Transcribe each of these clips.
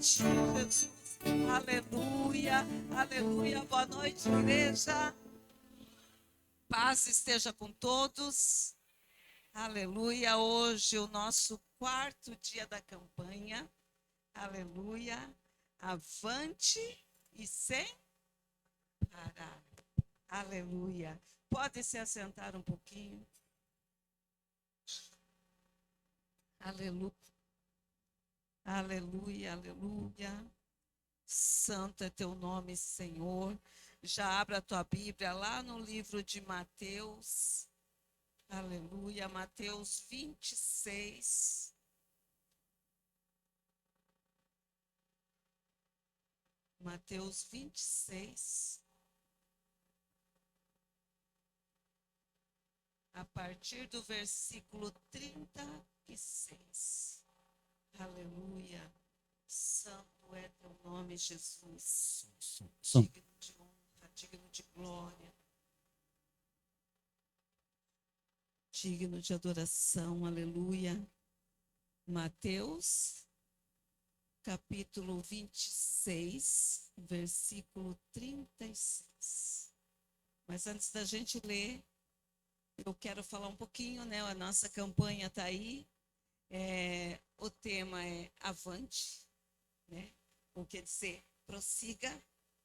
noite, Jesus. Aleluia, aleluia. Boa noite, igreja. Paz esteja com todos. Aleluia. Hoje o nosso quarto dia da campanha. Aleluia. Avante e sem parar. Aleluia. Pode se assentar um pouquinho. Aleluia. Aleluia, aleluia. Santo é teu nome, Senhor. Já abra a tua Bíblia lá no livro de Mateus. Aleluia, Mateus 26. Mateus 26. A partir do versículo 36. Aleluia. Santo é teu nome, Jesus. Digno de honra, digno de glória. Digno de adoração. Aleluia. Mateus, capítulo 26, versículo 36. Mas antes da gente ler, eu quero falar um pouquinho, né? A nossa campanha está aí. O tema é Avante, né? O que quer dizer, prossiga,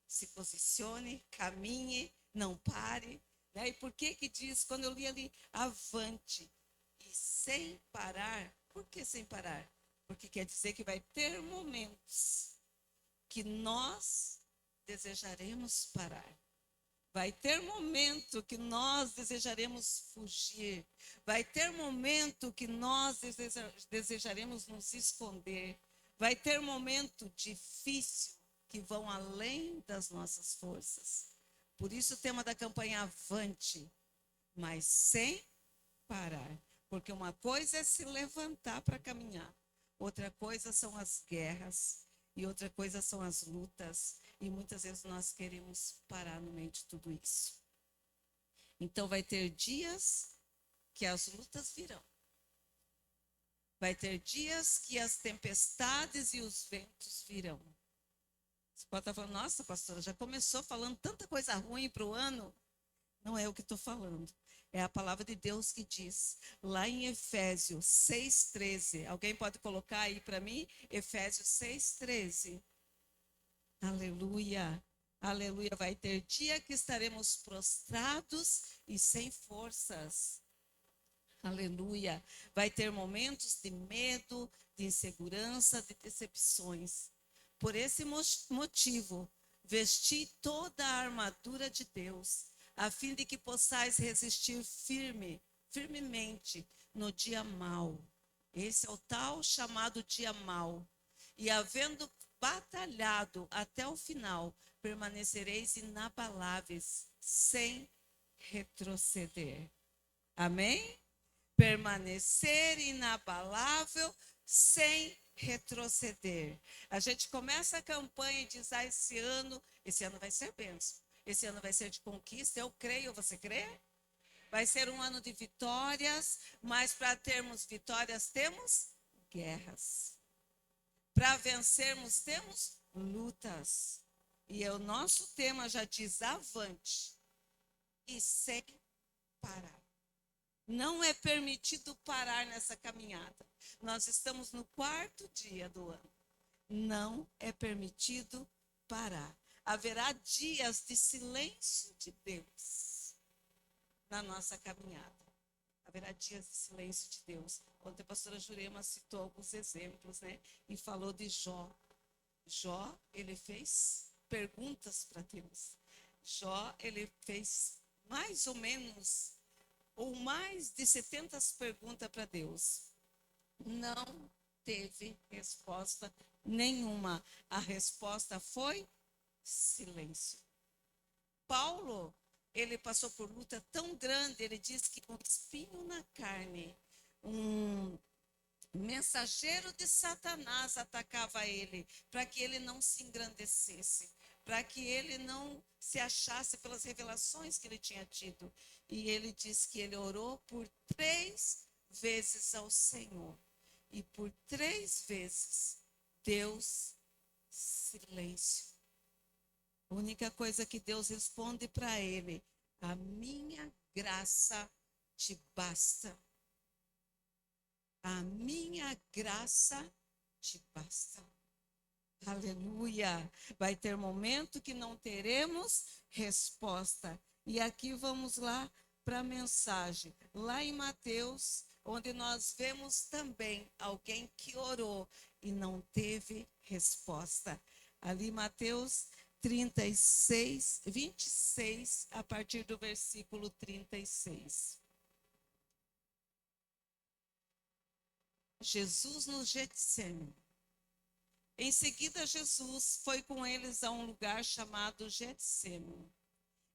se posicione, caminhe, não pare. Né? E por que diz, quando eu li ali, avante e sem parar? Por que sem parar? Porque quer dizer que vai ter momentos que nós desejaremos parar. Vai ter momento que nós desejaremos fugir. Vai ter momento que nós desejaremos nos esconder. Vai ter momento difícil que vão além das nossas forças. Por isso o tema da campanha Avante, mas sem parar. Porque uma coisa é se levantar para caminhar. Outra coisa são as guerras. E outra coisa são as lutas. E muitas vezes nós queremos parar no meio de tudo isso. Então vai ter dias que as lutas virão. Vai ter dias que as tempestades e os ventos virão. Você pode estar falando, nossa, pastora, já começou falando tanta coisa ruim para o ano. Não é o que estou falando. É a palavra de Deus que diz, lá em Efésios 6,13. Alguém pode colocar aí para mim? Efésios 6,13. Aleluia, aleluia. Vai ter dia que estaremos prostrados e sem forças. Aleluia. Vai ter momentos de medo, de insegurança, de decepções. Por esse motivo, vesti toda a armadura de Deus, a fim de que possais resistir firmemente no dia mau. Esse é o tal chamado dia mau. E havendo batalhado até o final, permanecereis inabaláveis, sem retroceder. Amém? Permanecer inabalável, sem retroceder. A gente começa a campanha e diz, esse ano vai ser bênção. Esse ano vai ser de conquista, eu creio, você crê? Vai ser um ano de vitórias, mas para termos vitórias, temos guerras. Para vencermos, temos lutas. E o nosso tema já diz avante e sem parar. Não é permitido parar nessa caminhada. Nós estamos no quarto dia do ano. Não é permitido parar. Haverá dias de silêncio de Deus na nossa caminhada. Haverá dias de silêncio de Deus. Ontem a pastora Jurema citou alguns exemplos, né? E falou de Jó. Jó, ele fez perguntas para Deus. Jó, ele fez mais ou menos, ou mais de 70 perguntas para Deus. Não teve resposta nenhuma. A resposta foi silêncio. Paulo, ele passou por luta tão grande, ele diz que um espinho na carne, um mensageiro de Satanás atacava ele, para que ele não se engrandecesse, para que ele não se achasse pelas revelações que ele tinha tido. E ele diz que ele orou por 3 vezes ao Senhor. E por 3 vezes Deus Silêncio. A única coisa que Deus responde para ele: a minha graça te basta. A minha graça te basta. Aleluia. Vai ter momento que não teremos resposta. E aqui vamos lá para a mensagem. Lá em Mateus, onde nós vemos também alguém que orou e não teve resposta. Ali Mateus 36, 26, a partir do versículo 36. Jesus no Getsêmani. Em seguida, Jesus foi com eles a um lugar chamado Getsêmani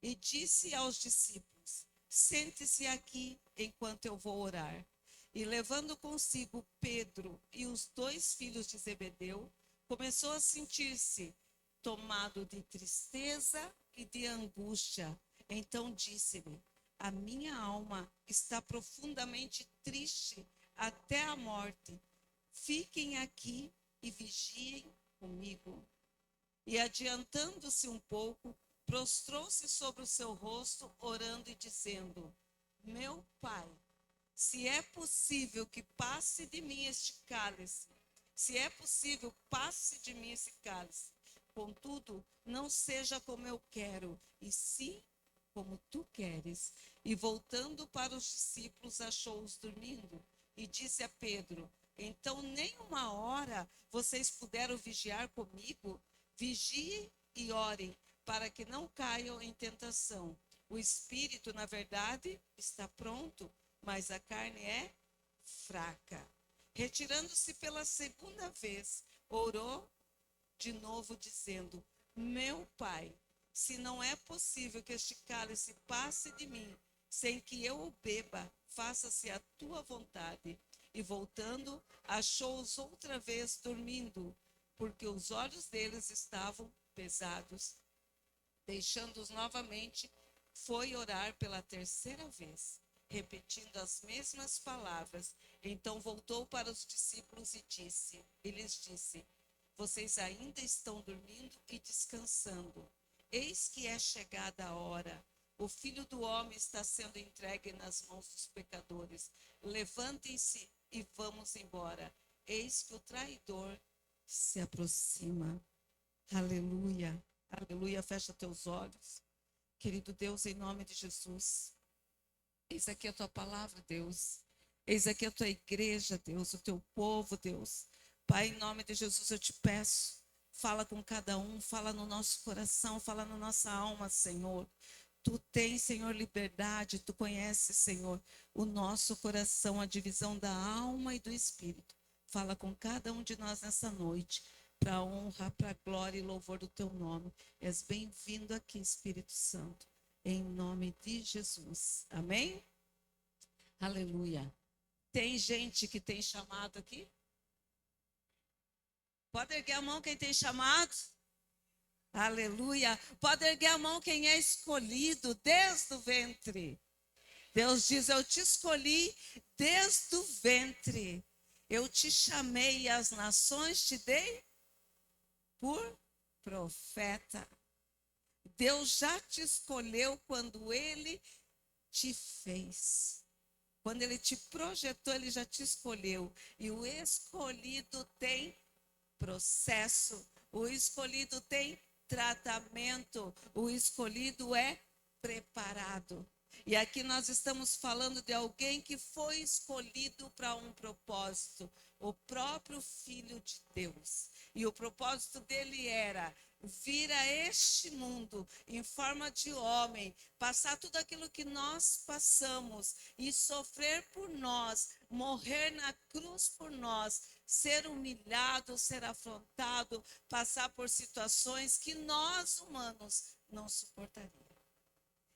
e disse aos discípulos: sente-se aqui enquanto eu vou orar. E levando consigo Pedro e os 2 filhos de Zebedeu, começou a sentir-se tomado de tristeza e de angústia. Então disse-lhe: a minha alma está profundamente triste até a morte. Fiquem aqui e vigiem comigo. E adiantando-se um pouco, prostrou-se sobre o seu rosto, orando e dizendo: meu Pai, se é possível que passe de mim este cálice, se é possível, passe de mim esse cálice. Contudo, não seja como eu quero, e sim como tu queres. E voltando para os discípulos, achou-os dormindo. E disse a Pedro: então nem uma hora vocês puderam vigiar comigo? Vigiem e orem, para que não caiam em tentação. O espírito, na verdade, está pronto, mas a carne é fraca. Retirando-se pela segunda vez, orou de novo, dizendo: meu Pai, se não é possível que este cálice passe de mim, sem que eu o beba, faça-se a tua vontade. E voltando, achou-os outra vez dormindo, porque os olhos deles estavam pesados. Deixando-os novamente, foi orar pela terceira vez, repetindo as mesmas palavras. Então voltou para os discípulos e lhes disse: vocês ainda estão dormindo e descansando. Eis que é chegada a hora. O Filho do Homem está sendo entregue nas mãos dos pecadores. Levantem-se e vamos embora. Eis que o traidor se aproxima. Aleluia. Aleluia. Fecha teus olhos. Querido Deus, em nome de Jesus. Eis aqui a tua palavra, Deus. Eis aqui a tua igreja, Deus, o teu povo, Deus. Pai, em nome de Jesus, eu te peço. Fala com cada um, fala no nosso coração, fala na nossa alma, Senhor. Tu tens, Senhor, liberdade, tu conheces, Senhor, o nosso coração, a divisão da alma e do espírito. Fala com cada um de nós nessa noite, para a honra, para a glória e louvor do teu nome. És bem-vindo aqui, Espírito Santo, em nome de Jesus. Amém? Aleluia. Tem gente que tem chamado aqui? Pode erguer a mão quem tem chamado? Aleluia. Pode erguer a mão quem é escolhido desde o ventre. Deus diz: eu te escolhi desde o ventre. Eu te chamei e as nações te dei por profeta. Deus já te escolheu quando ele te fez. Quando ele te projetou, ele já te escolheu. E o escolhido tem processo. O escolhido tem tratamento. O escolhido é preparado. E aqui nós estamos falando de alguém que foi escolhido para um propósito, o próprio Filho de Deus. E o propósito dele era vir a este mundo em forma de homem, passar tudo aquilo que nós passamos e sofrer por nós, morrer na cruz por nós, ser humilhado, ser afrontado, passar por situações que nós humanos não suportaríamos.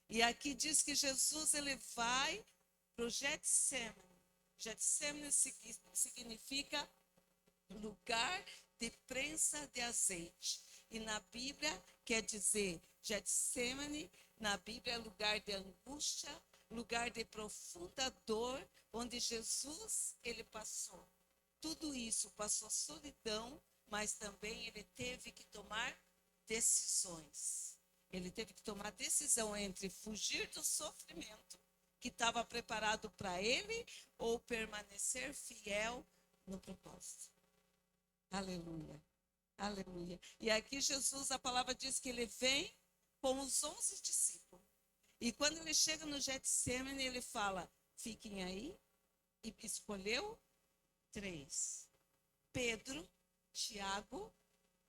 E aqui diz que Jesus ele vai para o Getsêmani. Getsêmani significa lugar de prensa de azeite. E na Bíblia quer dizer Getsêmani, na Bíblia é lugar de angústia, lugar de profunda dor, onde Jesus ele passou. Tudo isso, passou solidão, mas também ele teve que tomar decisões. Ele teve que tomar decisão entre fugir do sofrimento que estava preparado para ele ou permanecer fiel no propósito. Aleluia, aleluia. E aqui Jesus, a palavra diz que ele vem com os 11 discípulos. E quando ele chega no Getsemane, ele fala, fiquem aí, e escolheu 3. Pedro, Tiago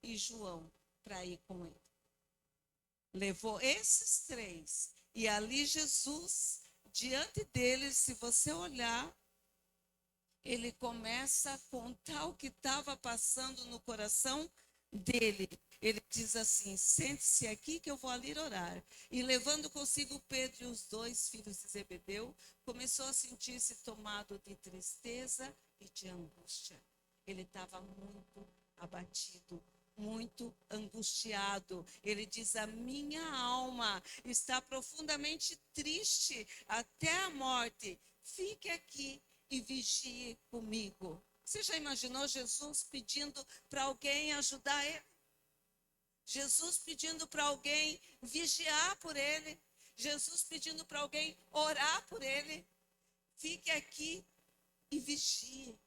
e João para ir com ele. Levou esses 3. E ali Jesus, diante deles, se você olhar, ele começa a contar o que estava passando no coração dele. Ele diz assim, sente-se aqui que eu vou ali orar. E levando consigo Pedro e os 2 filhos de Zebedeu, começou a sentir-se tomado de tristeza e de angústia. Ele estava muito abatido, muito angustiado. Ele diz, a minha alma está profundamente triste até a morte. Fique aqui e vigie comigo. Você já imaginou Jesus pedindo para alguém ajudar ele? Jesus pedindo para alguém vigiar por ele? Jesus pedindo para alguém orar por ele? Fique aqui e vigie.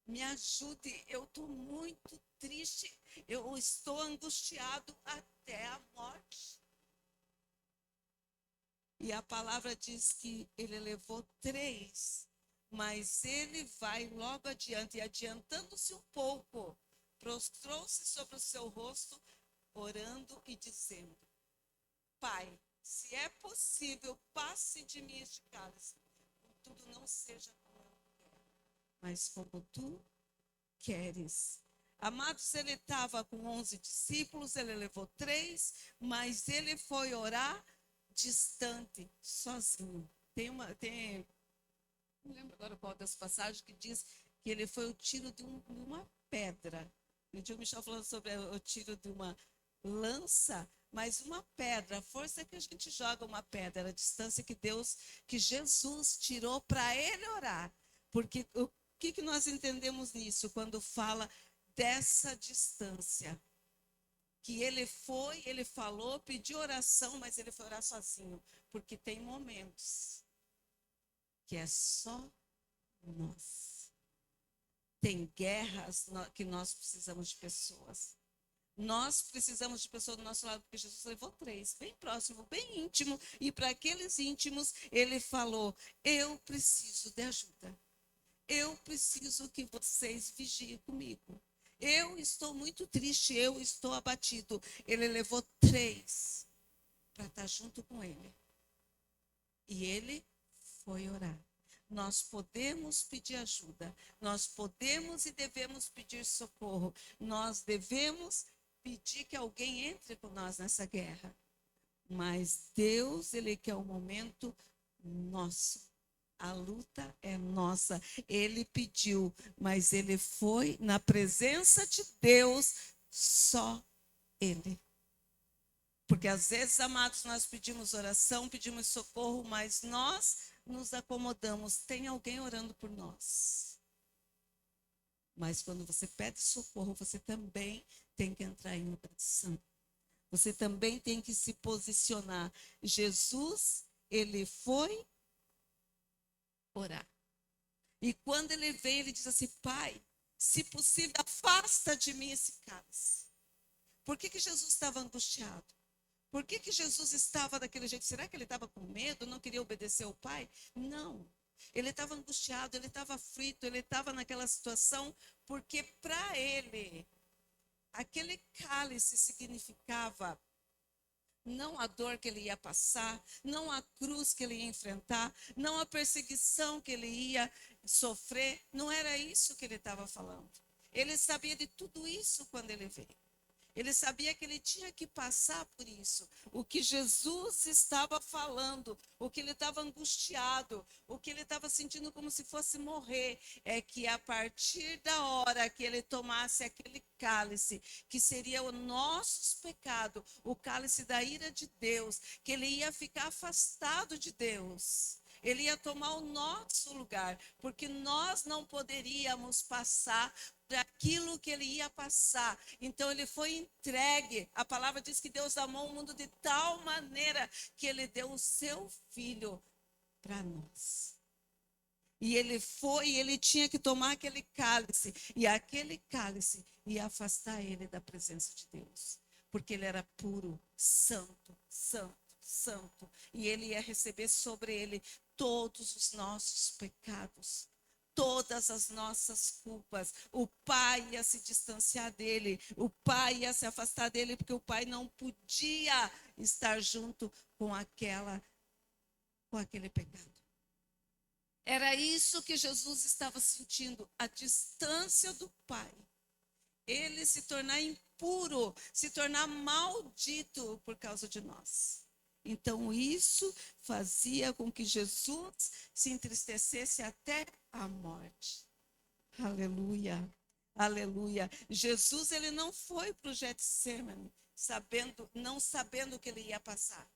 Me ajude, eu estou muito triste, eu estou angustiado até a morte. E a palavra diz que ele levou 3, mas ele vai logo adiante, e adiantando-se um pouco, prostrou-se sobre o seu rosto, orando e dizendo, Pai, se é possível, passe de mim este cálice, contudo não seja como eu quero, mas como tu queres. Amados, ele estava com 11 discípulos, ele levou 3, mas ele foi orar distante, sozinho. Não lembro agora qual das passagens que diz que ele foi o tiro de uma pedra. O dia o Michel falando sobre o tiro de uma lança, mas uma pedra, a força que a gente joga uma pedra, a distância que Jesus tirou para ele orar. Porque o que nós entendemos nisso quando fala dessa distância? Que ele falou, pediu oração, mas ele foi orar sozinho. Porque tem momentos que é só nós. Tem guerras que nós precisamos de pessoas. Nós precisamos de pessoas do nosso lado, porque Jesus levou 3, bem próximo, bem íntimo. E para aqueles íntimos, ele falou, eu preciso de ajuda. Eu preciso que vocês vigiem comigo. Eu estou muito triste, eu estou abatido. Ele levou 3 para estar junto com ele. E ele foi orar. Nós podemos pedir ajuda. Nós podemos e devemos pedir socorro. Nós devemos pedir que alguém entre com nós nessa guerra. Mas Deus, ele quer o momento nosso. A luta é nossa. Ele pediu, mas ele foi na presença de Deus, só ele. Porque às vezes, amados, nós pedimos oração, pedimos socorro, mas nós nos acomodamos. Tem alguém orando por nós. Mas quando você pede socorro, você também tem que entrar em oração. Você também tem que se posicionar. Jesus, ele foi orar. E quando ele vem, ele diz assim, Pai, se possível, afasta de mim esse cálice. Por que Jesus estava angustiado? Por que Jesus estava daquele jeito? Será que ele estava com medo, não queria obedecer ao Pai? Não. Ele estava angustiado, ele estava aflito, ele estava naquela situação, porque para ele, aquele cálice significava não a dor que ele ia passar, não a cruz que ele ia enfrentar, não a perseguição que ele ia sofrer. Não era isso que ele estava falando. Ele sabia de tudo isso quando ele veio. Ele sabia que ele tinha que passar por isso. O que Jesus estava falando, o que ele estava angustiado, o que ele estava sentindo como se fosse morrer, é que a partir da hora que ele tomasse aquele cálice, que seria o nosso pecado, o cálice da ira de Deus, que ele ia ficar afastado de Deus. Ele ia tomar o nosso lugar, porque nós não poderíamos passar por aquilo que ele ia passar. Então ele foi entregue. A palavra diz que Deus amou o mundo de tal maneira que ele deu o seu filho para nós. E ele foi, e ele tinha que tomar aquele cálice, e aquele cálice ia afastar ele da presença de Deus, porque ele era puro, santo, santo, santo, e ele ia receber sobre ele todos os nossos pecados, todas as nossas culpas. O pai ia se distanciar dele, o pai ia se afastar dele, porque o pai não podia estar junto com aquele pecado. Era isso que Jesus estava sentindo, a distância do Pai. Ele se tornar impuro, se tornar maldito por causa de nós. Então isso fazia com que Jesus se entristecesse até a morte. Aleluia, aleluia. Jesus, ele não foi para o Getsemane não sabendo o que ele ia passar.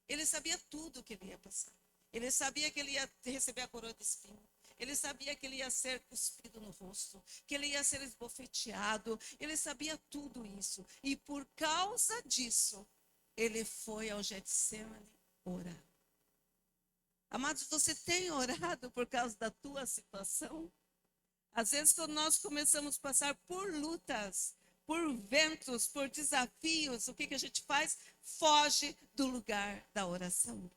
Ele sabia tudo o que ele ia passar. Ele sabia que ele ia receber a coroa de espinho. Ele sabia que ele ia ser cuspido no rosto, que ele ia ser esbofeteado. Ele sabia tudo isso. E por causa disso, ele foi ao Getsemane orar. Amados, você tem orado por causa da tua situação? Às vezes, quando nós começamos a passar por lutas, por ventos, por desafios, o que a gente faz? Foge do lugar da oração.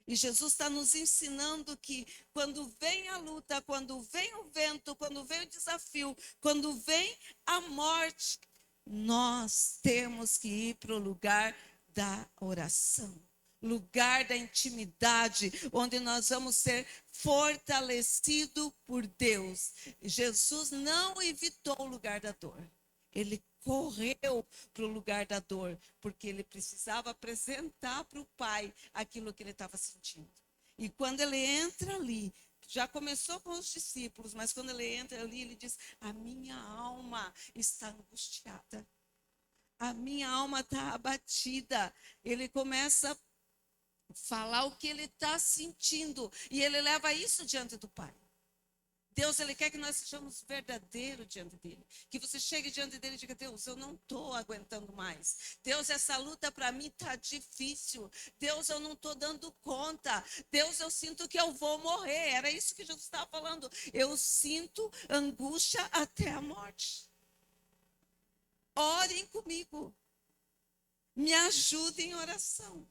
E Jesus está nos ensinando que quando vem a luta, quando vem o vento, quando vem o desafio, quando vem a morte, nós temos que ir para o lugar da oração, lugar da intimidade, onde nós vamos ser fortalecidos por Deus. Jesus não evitou o lugar da dor. Ele correu para o lugar da dor, porque ele precisava apresentar para o Pai aquilo que ele estava sentindo. E quando ele entra ali, já começou com os discípulos, mas quando ele entra ali, ele diz: a minha alma está angustiada, a minha alma está abatida. Ele começa a falar o que ele está sentindo, e ele leva isso diante do Pai. Deus, ele quer que nós sejamos verdadeiros diante dele. Que você chegue diante dele e diga: Deus, eu não estou aguentando mais. Deus, essa luta para mim está difícil. Deus, eu não estou dando conta. Deus, eu sinto que eu vou morrer. Era isso que Jesus estava falando. Eu sinto angústia até a morte. Orem comigo. Me ajudem em oração.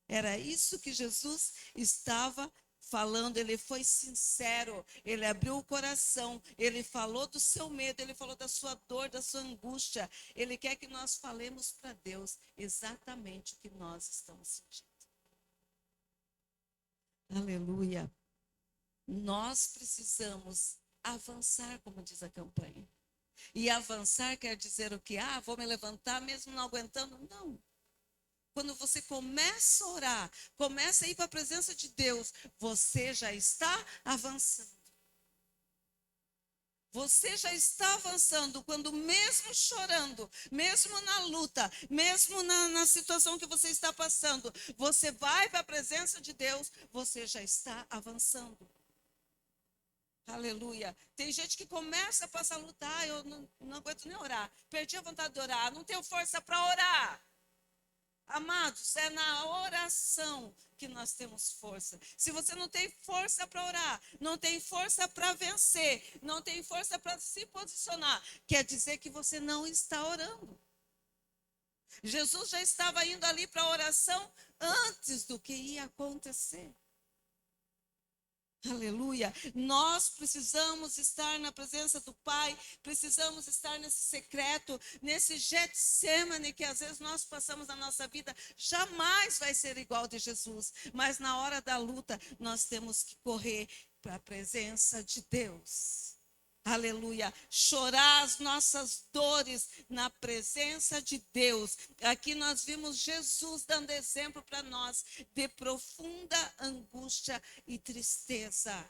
Era isso que Jesus estava falando. Ele foi sincero, ele abriu o coração, ele falou do seu medo, ele falou da sua dor, da sua angústia. Ele quer que nós falemos para Deus exatamente o que nós estamos sentindo. Aleluia. Nós precisamos avançar, como diz a campanha. E avançar quer dizer o quê? Vou me levantar mesmo não aguentando? Não. Quando você começa a orar, começa a ir para a presença de Deus, você já está avançando. Você já está avançando quando mesmo chorando, mesmo na luta, mesmo na situação que você está passando, você vai para a presença de Deus, você já está avançando. Aleluia. Tem gente que começa a passar a lutar, eu não aguento nem orar, perdi a vontade de orar, não tenho força para orar. Amados, é na oração que nós temos força. Se você não tem força para orar, não tem força para vencer, não tem força para se posicionar, quer dizer que você não está orando. Jesus já estava indo ali para a oração antes do que ia acontecer. Aleluia. Nós precisamos estar na presença do Pai, precisamos estar nesse secreto, nesse Getsemane que às vezes nós passamos na nossa vida, jamais vai ser igual de Jesus, mas na hora da luta nós temos que correr para a presença de Deus. Aleluia, chorar as nossas dores na presença de Deus. Aqui nós vimos Jesus dando exemplo para nós de profunda angústia e tristeza.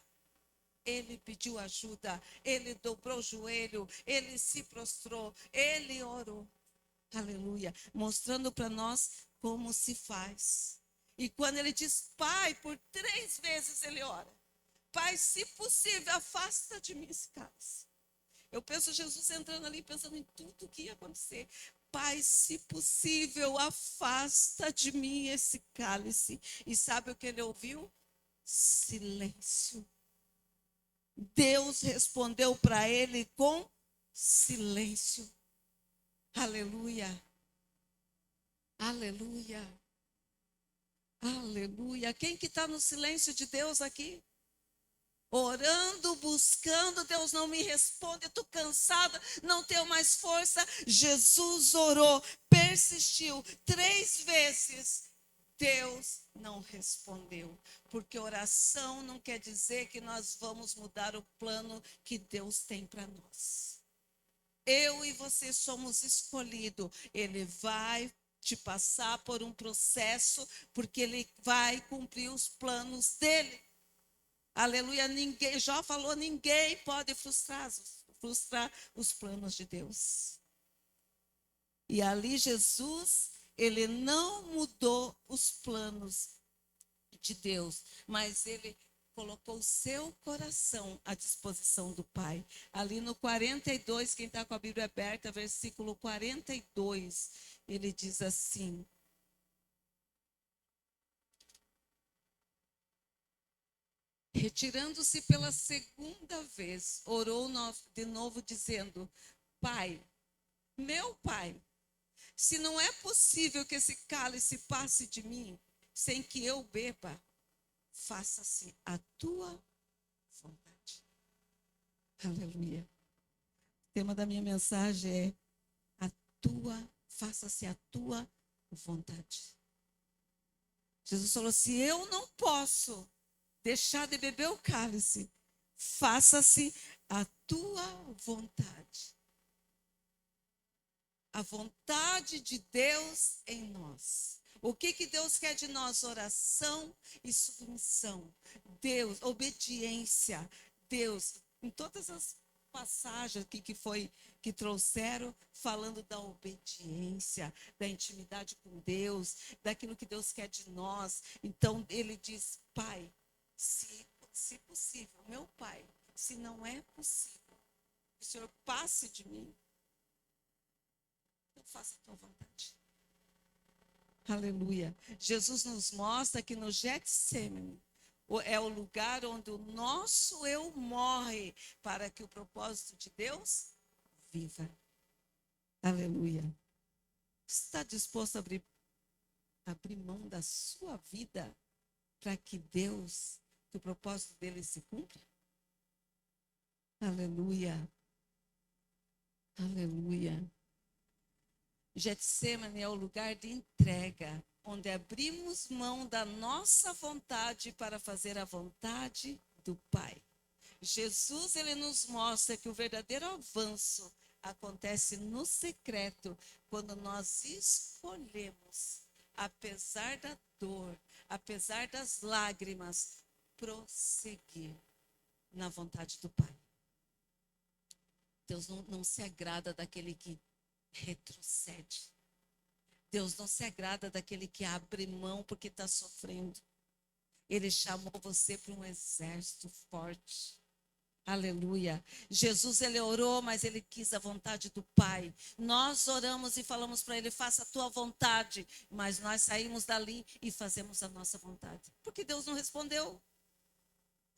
Ele pediu ajuda, ele dobrou o joelho, ele se prostrou, ele orou. Aleluia, mostrando para nós como se faz. E quando ele diz Pai, por 3 vezes ele ora. Pai, se possível, afasta de mim esse cálice. Eu penso Jesus entrando ali, pensando em tudo que ia acontecer. Pai, se possível, afasta de mim esse cálice. E sabe o que ele ouviu? Silêncio. Deus respondeu para ele com silêncio. Aleluia. Aleluia. Aleluia. Quem que está no silêncio de Deus aqui? Orando, buscando, Deus não me responde, estou cansada, não tenho mais força. Jesus orou, persistiu 3 vezes. Deus não respondeu, porque oração não quer dizer que nós vamos mudar o plano que Deus tem para nós. Eu e você somos escolhidos. Ele vai te passar por um processo, porque ele vai cumprir os planos dele. Aleluia, ninguém, Jó falou, ninguém pode frustrar os planos de Deus. E ali Jesus, ele não mudou os planos de Deus, mas ele colocou o seu coração à disposição do Pai. Ali no 42, quem está com a Bíblia aberta, versículo 42, ele diz assim: retirando-se pela segunda vez, orou de novo, dizendo: Pai, meu Pai, se não é possível que esse cálice passe de mim sem que eu beba, faça-se a tua vontade. Aleluia. O tema da minha mensagem é faça-se a tua vontade. Jesus falou: se eu não posso deixar de beber o cálice, faça-se a tua vontade. A vontade de Deus em nós. O que Deus quer de nós? Oração e submissão. Deus, obediência. Deus, em todas as passagens que trouxeram, falando da obediência, da intimidade com Deus, daquilo que Deus quer de nós. Então, ele diz: Pai, se possível, meu Pai, se não é possível, que o Senhor passe de mim, então faça a tua vontade. Aleluia. Jesus nos mostra que no Getsêmani é o lugar onde o nosso eu morre para que o propósito de Deus viva. Aleluia. Você está disposto a abrir mão da sua vida para que que o propósito dele se cumpra? Aleluia. Aleluia. Getsêmani é o lugar de entrega, onde abrimos mão da nossa vontade para fazer a vontade do Pai. Jesus, ele nos mostra que o verdadeiro avanço acontece no secreto, quando nós escolhemos, apesar da dor, apesar das lágrimas, prosseguir na vontade do Pai. Deus não se agrada daquele que retrocede. Deus não se agrada daquele que abre mão porque está sofrendo. Ele chamou você para um exército forte. Aleluia. Jesus, ele orou, mas ele quis a vontade do Pai. Nós oramos e falamos para ele: faça a tua vontade. Mas nós saímos dali e fazemos a nossa vontade. Porque Deus não respondeu.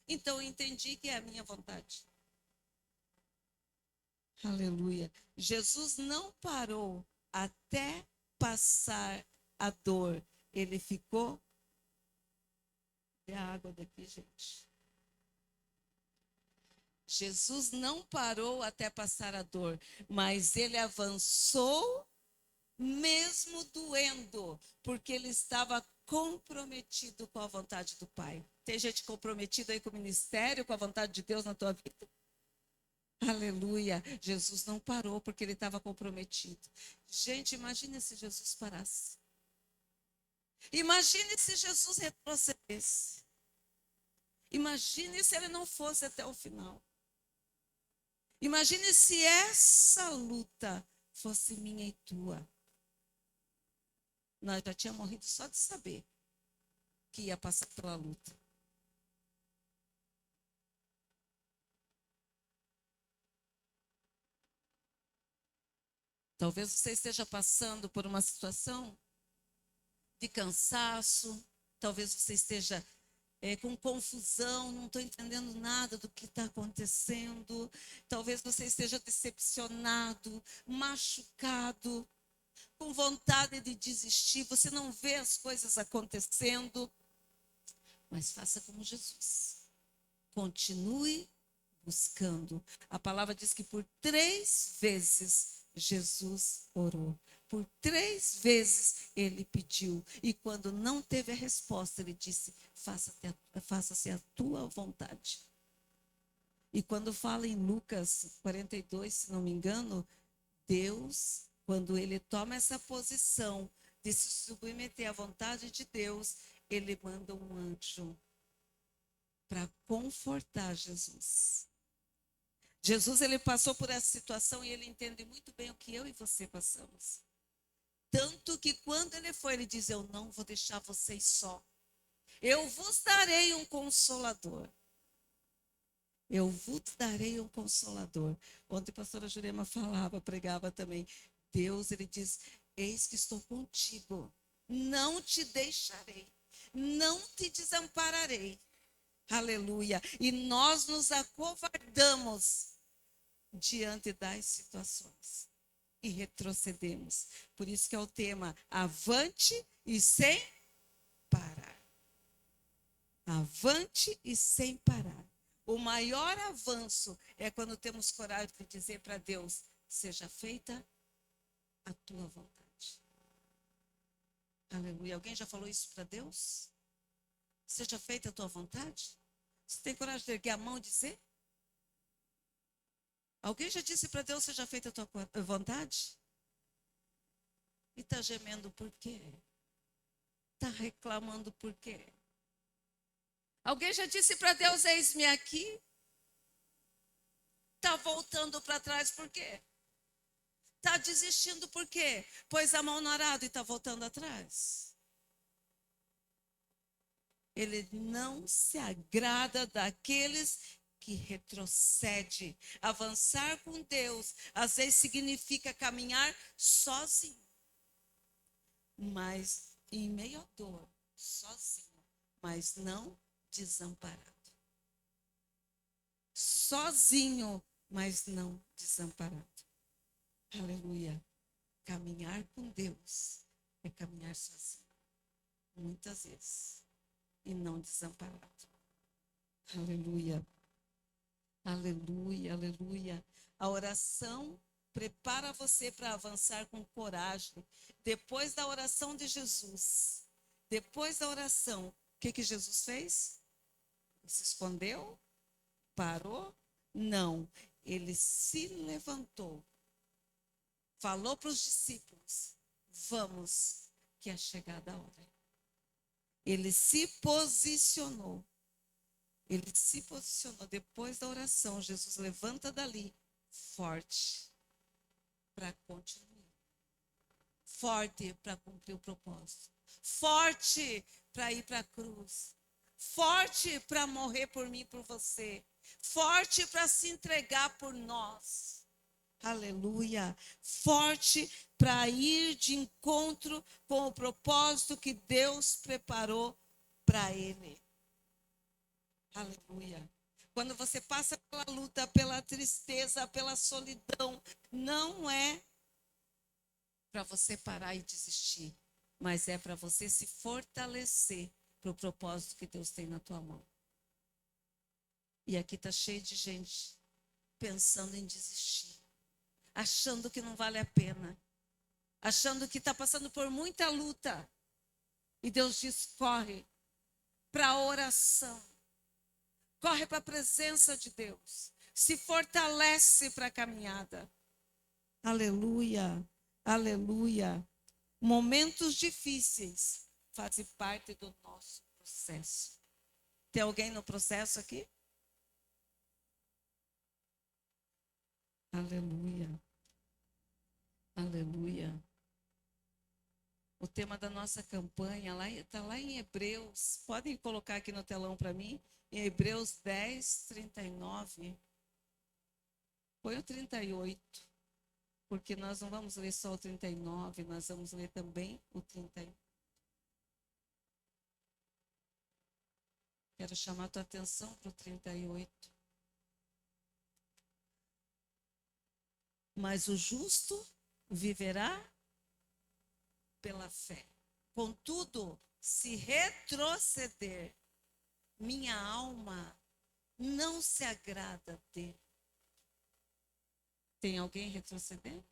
Então eu entendi que é a minha vontade. Aleluia. Jesus não parou até passar a dor. Ele ficou... Tem a água daqui, gente. Jesus não parou até passar a dor, mas ele avançou mesmo doendo, porque ele estava comprometido com a vontade do Pai. Tem gente comprometida aí com o ministério, com a vontade de Deus na tua vida? Aleluia. Jesus não parou porque ele estava comprometido. Gente, imagine se Jesus parasse. Imagine se Jesus retrocedesse. Imagine se ele não fosse até o final. Imagine se essa luta fosse minha e tua. Nós já tínhamos morrido só de saber. que ia passar pela luta. Talvez você esteja passando por uma situação de cansaço, talvez você esteja com confusão, não estou entendendo nada do que está acontecendo, talvez você esteja decepcionado, machucado, com vontade de desistir, você não vê as coisas acontecendo, mas faça como Jesus. Continue buscando. A palavra diz que por 3 vezes Jesus orou. Por 3 vezes ele pediu. E quando não teve a resposta, ele disse: faça-se a tua vontade. E quando fala em Lucas 42, se não me engano, Deus, quando ele toma essa posição de se submeter à vontade de Deus, ele manda um anjo para confortar Jesus. Jesus, ele passou por essa situação e ele entende muito bem o que eu e você passamos. Tanto que quando ele foi, ele diz: eu não vou deixar vocês só. Eu vos darei um consolador. Eu vos darei um consolador. Ontem a pastora Jurema falava, pregava também. Deus, ele diz: eis que estou contigo. Não te deixarei. Não te desampararei. Aleluia. E nós nos acovardamos diante das situações e retrocedemos. Por isso que é o tema: avante e sem parar. Avante e sem parar. O maior avanço é quando temos coragem de dizer para Deus: seja feita a tua vontade. Aleluia. Alguém já falou isso para Deus? Seja feita a tua vontade? Você tem coragem de erguer a mão e dizer? Alguém já disse para Deus: seja feita a tua vontade? E está gemendo por quê? Está reclamando por quê? Alguém já disse para Deus: eis-me aqui? Está voltando para trás por quê? Está desistindo por quê? Pôs a mão no arado e está voltando atrás. Ele não se agrada daqueles que retrocedem. Avançar com Deus, às vezes significa caminhar sozinho. Mas em meio à dor, sozinho, mas não desamparado. Sozinho, mas não desamparado. Aleluia. Caminhar com Deus é caminhar sozinho, muitas vezes, e não desamparado. Aleluia. Aleluia, aleluia. A oração prepara você para avançar com coragem. Depois da oração de Jesus, depois da oração, o que Jesus fez? Se escondeu? Parou? Não. Ele se levantou, falou para os discípulos: vamos, que é chegada a hora. Ele se posicionou. Ele se posicionou depois da oração. Jesus levanta dali, forte, para continuar. Forte para cumprir o propósito. Forte para ir para a cruz. Forte para morrer por mim e por você. Forte para se entregar por nós. Aleluia. Forte para ir de encontro com o propósito que Deus preparou para ele. Aleluia. Quando você passa pela luta, pela tristeza, pela solidão, não é para você parar e desistir, mas é para você se fortalecer para o propósito que Deus tem na tua mão. E aqui está cheio de gente pensando em desistir, achando que não vale a pena, achando que está passando por muita luta. E Deus diz: corre para a oração. Corre para a presença de Deus. Se fortalece para a caminhada. Aleluia, aleluia. Momentos difíceis fazem parte do nosso processo. Tem alguém no processo aqui? Aleluia, aleluia. O tema da nossa campanha está lá em Hebreus. Podem colocar aqui no telão para mim? Em Hebreus 10, 39. Põe o 38. Porque nós não vamos ler só o 39, nós vamos ler também o 31. Quero chamar a tua atenção para o 38. Mas o justo viverá pela fé. Contudo, se retroceder, minha alma não se agrada dele. Tem alguém retrocedendo?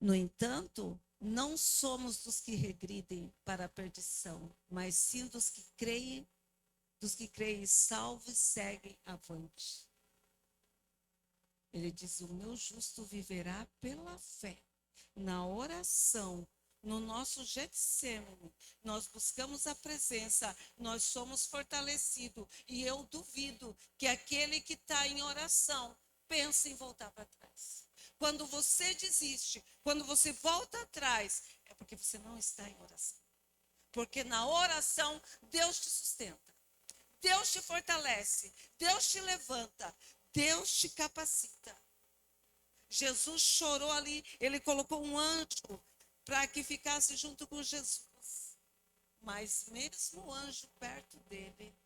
No entanto, não somos dos que regridem para a perdição, mas sim dos que creem salvos e seguem avante. Ele diz: o meu justo viverá pela fé. Na oração, no nosso Getsêmani, nós buscamos a presença, nós somos fortalecidos. E eu duvido que aquele que está em oração pense em voltar para trás. Quando você desiste, quando você volta atrás, é porque você não está em oração. Porque na oração, Deus te sustenta, Deus te fortalece, Deus te levanta, Deus te capacita. Jesus chorou ali, ele colocou um anjo para que ficasse junto com Jesus. Mas mesmo o anjo perto dele,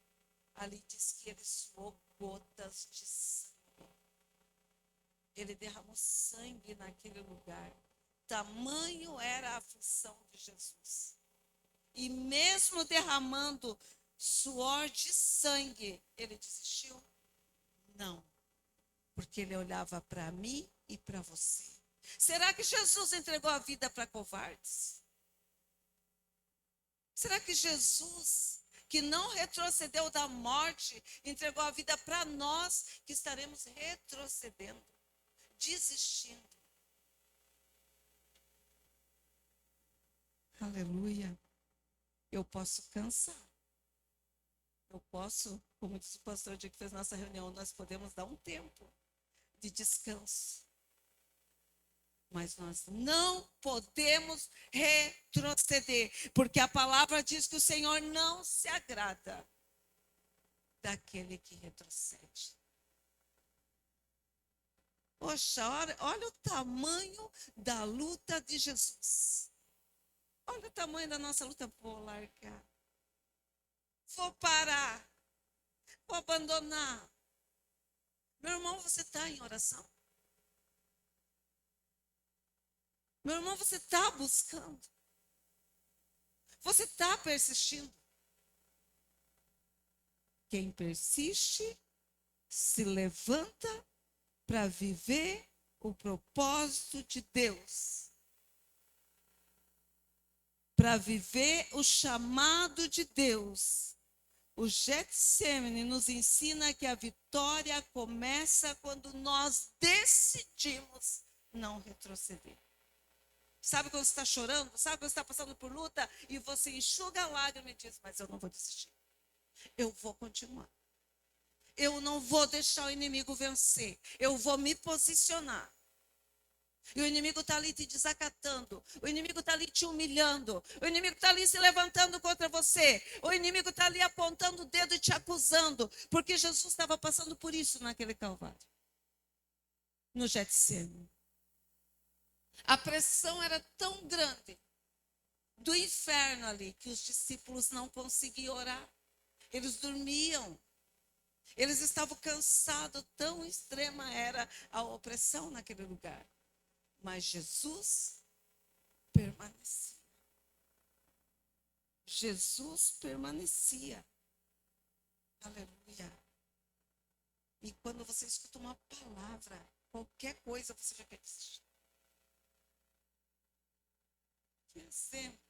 ali diz que ele suou gotas de sangue. Ele derramou sangue naquele lugar. Tamanho era a aflição de Jesus. E mesmo derramando suor de sangue, ele desistiu? Não. Porque ele olhava para mim e para você. Será que Jesus entregou a vida para covardes? Será que Jesus, que não retrocedeu da morte, entregou a vida para nós que estaremos retrocedendo, desistindo? Aleluia. Eu posso cansar. Eu posso, como disse o pastor dia que fez nossa reunião, nós podemos dar um tempo de descanso. Mas nós não podemos retroceder, porque a palavra diz que o Senhor não se agrada daquele que retrocede. Poxa, olha o tamanho da luta de Jesus. Olha o tamanho da nossa luta. Vou largar. Vou parar. Vou abandonar. Meu irmão, você está em oração? Meu irmão, você está buscando? Você está persistindo? Quem persiste se levanta para viver o propósito de Deus. Para viver o chamado de Deus. O Getsêmani nos ensina que a vitória começa quando nós decidimos não retroceder. Sabe quando você está chorando? Sabe quando você está passando por luta? E você enxuga a lágrima e diz: mas eu não vou desistir. Eu vou continuar. Eu não vou deixar o inimigo vencer. Eu vou me posicionar. E o inimigo está ali te desacatando. O inimigo está ali te humilhando. O inimigo está ali se levantando contra você. O inimigo está ali apontando o dedo e te acusando. Porque Jesus estava passando por isso naquele Calvário. No Getsêmani. A pressão era tão grande do inferno ali que os discípulos não conseguiam orar. Eles dormiam. Eles estavam cansados, tão extrema era a opressão naquele lugar. Mas Jesus permanecia. Jesus permanecia. Aleluia. E quando você escuta uma palavra, qualquer coisa, você já quer desistir. Que exemplo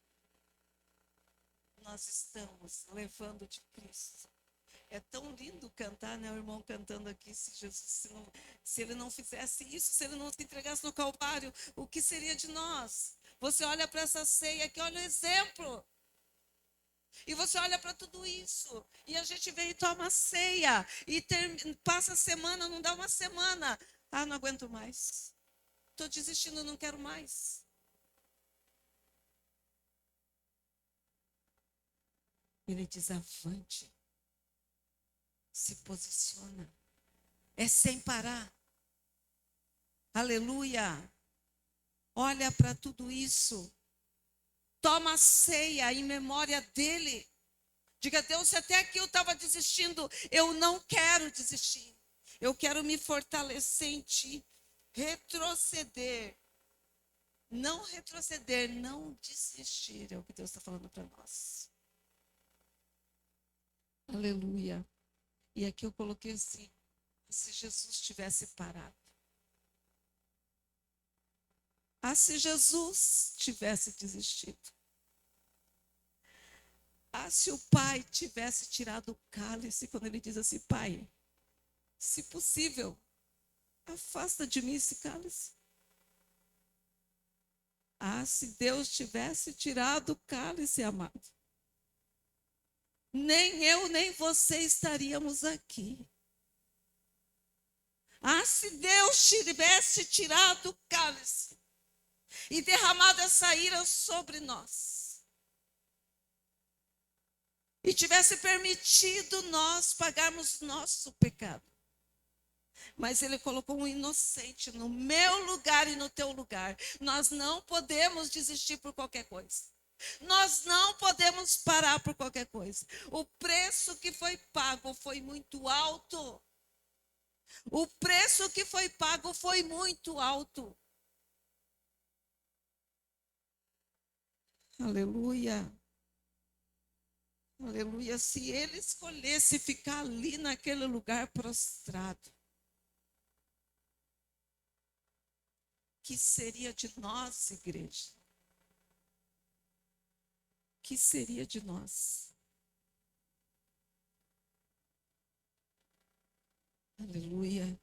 nós estamos levando de Cristo. É tão lindo cantar, né? O irmão cantando aqui, se Jesus, se ele não fizesse isso, se ele não se entregasse no Calvário, o que seria de nós? Você olha para essa ceia aqui, olha o exemplo. E você olha para tudo isso. E a gente vem e toma a ceia. E passa a semana, não dá uma semana. Ah, não aguento mais. Estou desistindo, não quero mais. Ele diz: avante, se posiciona. É sem parar. Aleluia. Olha para tudo isso. Toma a ceia em memória dele. Diga: Deus, se até aqui eu estava desistindo, eu não quero desistir. Eu quero me fortalecer em ti. Retroceder. Não retroceder, não desistir. É o que Deus está falando para nós. Aleluia. E aqui eu coloquei assim: se Jesus tivesse parado. Se Jesus tivesse desistido. Se o pai tivesse tirado o cálice, quando ele diz assim: Pai, se possível, afasta de mim esse cálice. Se Deus tivesse tirado o cálice, amado, nem eu nem você estaríamos aqui. Se Deus tivesse tirado o cálice e derramado essa ira sobre nós, e tivesse permitido nós pagarmos nosso pecado, mas ele colocou um inocente no meu lugar e no teu lugar. Nós não podemos desistir por qualquer coisa. Nós não podemos parar por qualquer coisa. O preço que foi pago foi muito alto. O preço que foi pago foi muito alto. Aleluia. Aleluia. Se ele escolhesse ficar ali naquele lugar prostrado, que seria de nós, igreja? Que seria de nós? Aleluia.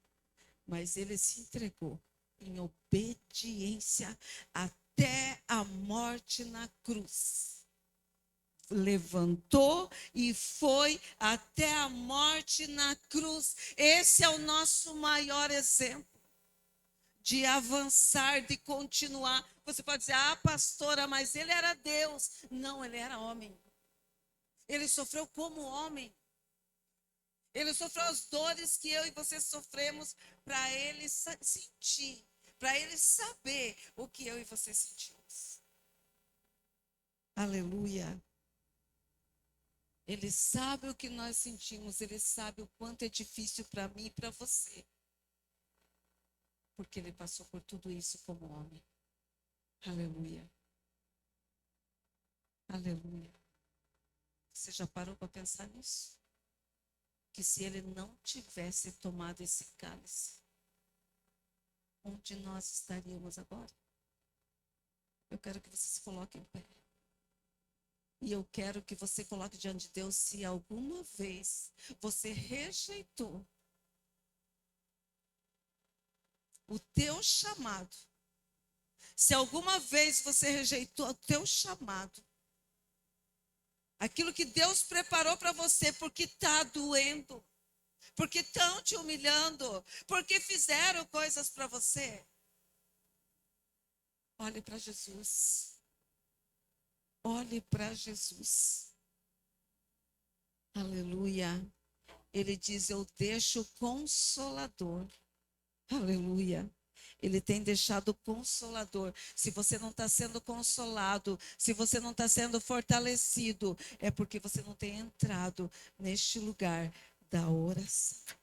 Mas ele se entregou em obediência até a morte na cruz. Levantou e foi até a morte na cruz. Esse é o nosso maior exemplo de avançar, de continuar. Você pode dizer: pastora, mas ele era Deus. Não, ele era homem. Ele sofreu como homem. Ele sofreu as dores que eu e você sofremos para ele sentir, para ele saber o que eu e você sentimos. Aleluia. Ele sabe o que nós sentimos, ele sabe o quanto é difícil para mim e para você. Porque ele passou por tudo isso como homem. Aleluia. Aleluia. Você já parou para pensar nisso? Que se ele não tivesse tomado esse cálice, onde nós estaríamos agora? Eu quero que você se coloque em pé. E eu quero que você coloque diante de Deus: se alguma vez você rejeitou o teu chamado, se alguma vez você rejeitou o teu chamado, aquilo que Deus preparou para você, porque está doendo, porque estão te humilhando, porque fizeram coisas para você, olhe para Jesus. Olhe para Jesus. Aleluia. Ele diz: eu deixo o Consolador. Aleluia. Ele tem deixado o Consolador. Se você não está sendo consolado, se você não está sendo fortalecido, é porque você não tem entrado neste lugar da oração.